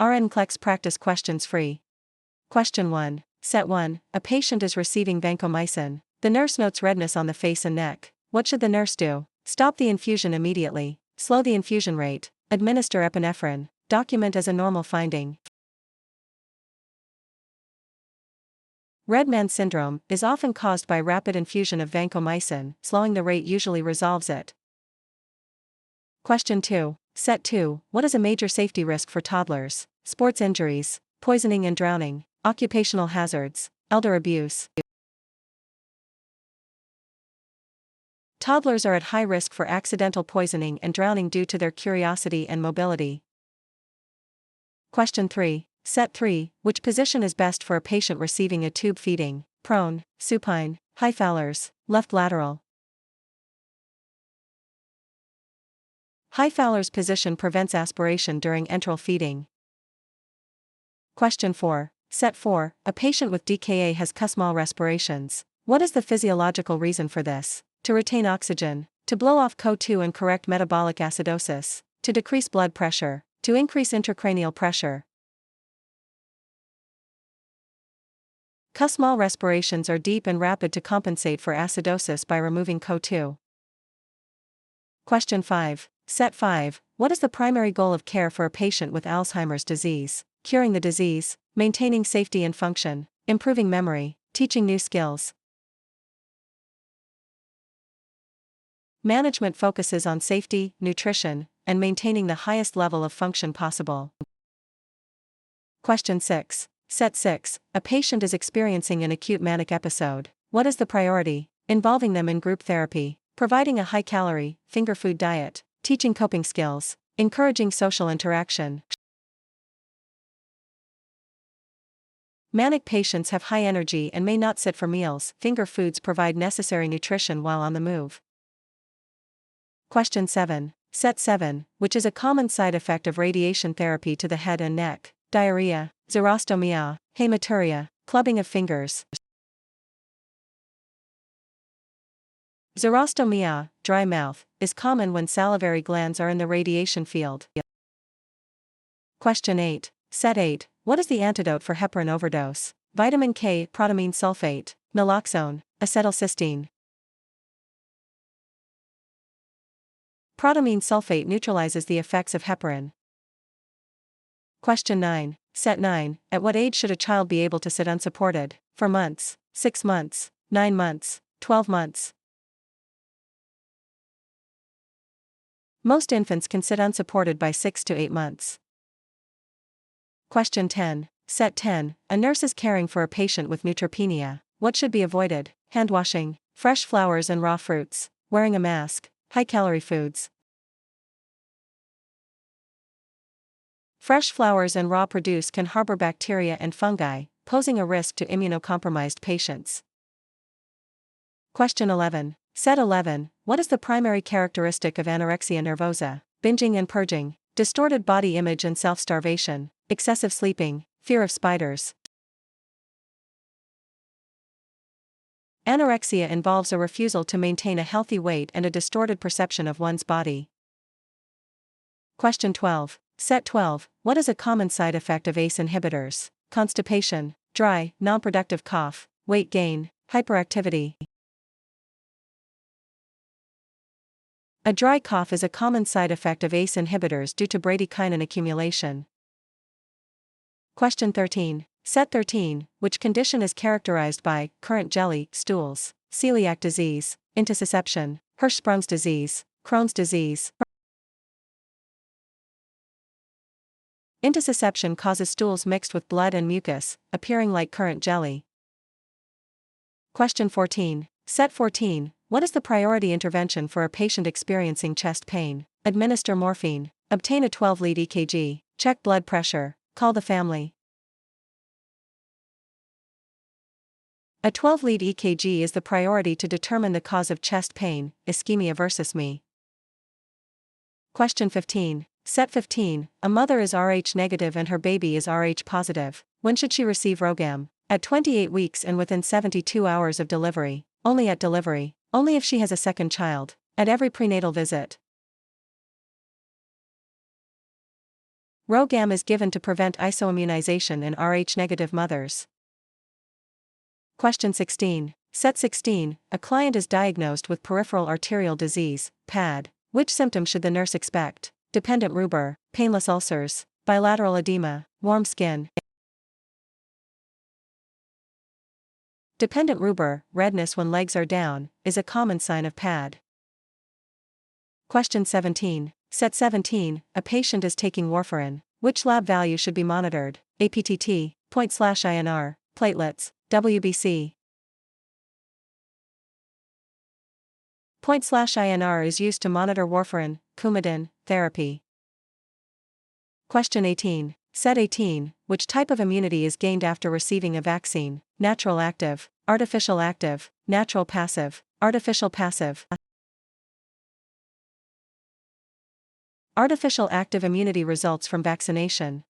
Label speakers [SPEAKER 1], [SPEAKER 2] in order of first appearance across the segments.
[SPEAKER 1] NCLEX Practice Questions free. Question 1. Set 1. A patient is receiving vancomycin. The nurse notes redness on the face and neck. What should the nurse do? Stop the infusion immediately. Slow the infusion rate. Administer epinephrine. Document as a normal finding. Red man syndrome is often caused by rapid infusion of vancomycin. Slowing the rate usually resolves it. Question 2. Set 2. What is a major safety risk for toddlers? Sports injuries, poisoning and drowning, occupational hazards, elder abuse. Toddlers are at high risk for accidental poisoning and drowning due to their curiosity and mobility. Question 3. Set 3. Which position is best for a patient receiving a tube feeding? Prone, supine, high Fowler's, left lateral. High Fowler's position prevents aspiration during enteral feeding. Question 4. Set 4. A patient with DKA has Kussmaul respirations. What is the physiological reason for this? To retain oxygen, to blow off CO2 and correct metabolic acidosis, to decrease blood pressure, to increase intracranial pressure. Kussmaul respirations are deep and rapid to compensate for acidosis by removing CO2. Question 5. Set 5. What is the primary goal of care for a patient with Alzheimer's disease? Curing the disease, maintaining safety and function, improving memory, teaching new skills. Management focuses on safety, nutrition, and maintaining the highest level of function possible. Question 6. Set 6. A patient is experiencing an acute manic episode. What is the priority? Involving them in group therapy, providing a high-calorie, finger food diet, teaching coping skills, encouraging social interaction. Manic patients have high energy and may not sit for meals. Finger foods provide necessary nutrition while on the move. Question 7. Set 7. Which is a common side effect of radiation therapy to the head and neck? Diarrhea, xerostomia, hematuria, clubbing of fingers. Xerostomia, dry mouth, is common when salivary glands are in the radiation field. Question 8. Set 8. What is the antidote for heparin overdose? Vitamin K, protamine sulfate, naloxone, acetylcysteine. Protamine sulfate neutralizes the effects of heparin. Question 9. Set 9. At what age should a child be able to sit unsupported? For months, 6 months, 9 months, 12 months. Most infants can sit unsupported by 6 to 8 months. Question 10. Set 10. A nurse is caring for a patient with neutropenia. What should be avoided? Hand washing, fresh flowers and raw fruits, wearing a mask, high-calorie foods. Fresh flowers and raw produce can harbor bacteria and fungi, posing a risk to immunocompromised patients. Question 11. Set 11. What is the primary characteristic of anorexia nervosa? Binging and purging, distorted body image and self-starvation, excessive sleeping, fear of spiders. Anorexia involves a refusal to maintain a healthy weight and a distorted perception of one's body. Question 12. Set 12. What is a common side effect of ACE inhibitors? Constipation, dry, non-productive cough, weight gain, hyperactivity. A dry cough is a common side effect of ACE inhibitors due to bradykinin accumulation. Question 13. Set 13. Which condition is characterized by currant jelly, stools, celiac disease, intussusception, Hirschsprung's disease, Crohn's disease? Intussusception causes stools mixed with blood and mucus, appearing like currant jelly. Question 14. Set 14. What is the priority intervention for a patient experiencing chest pain? Administer morphine, obtain a 12-lead EKG, check blood pressure, call the family. A 12-lead EKG is the priority to determine the cause of chest pain, ischemia versus me. Question 15. Set 15. A mother is Rh negative and her baby is Rh positive. When should she receive RhoGAM? At 28 weeks and within 72 hours of delivery. Only at delivery. Only if she has a second child. At every prenatal visit. RhoGAM is given to prevent isoimmunization in Rh-negative mothers. Question 16. Set 16. A client is diagnosed with peripheral arterial disease, PAD. Which symptom should the nurse expect? Dependent rubor, painless ulcers, bilateral edema, warm skin. Dependent rubor, redness when legs are down, is a common sign of PAD. Question 17. Set 17. A patient is taking warfarin. Which lab value should be monitored? APTT, point/INR, platelets, WBC. Point/INR is used to monitor warfarin, Coumadin, therapy. Question 18. Set 18. Which type of immunity is gained after receiving a vaccine? Natural active, artificial active, natural passive, artificial passive. Artificial active immunity results from vaccination.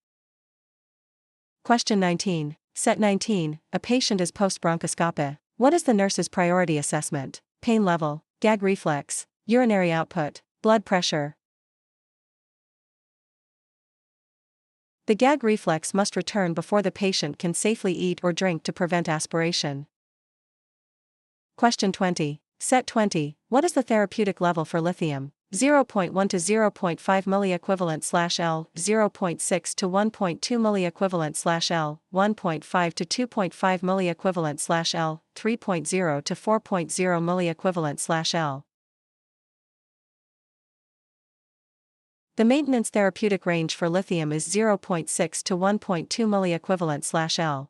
[SPEAKER 1] Question 19. Set 19. A patient is post-bronchoscopy. What is the nurse's priority assessment? Pain level, gag reflex, urinary output, blood pressure. The gag reflex must return before the patient can safely eat or drink to prevent aspiration. Question 20. Set 20. What is the therapeutic level for lithium? 0.1 to 0.5 milliequivalent/L, 0.6 to 1.2 milliequivalent/L, 1.5 to 2.5 milliequivalent/L, 3.0 to 4.0 milliequivalent/L. The maintenance therapeutic range for lithium is 0.6 to 1.2 milliequivalent/L.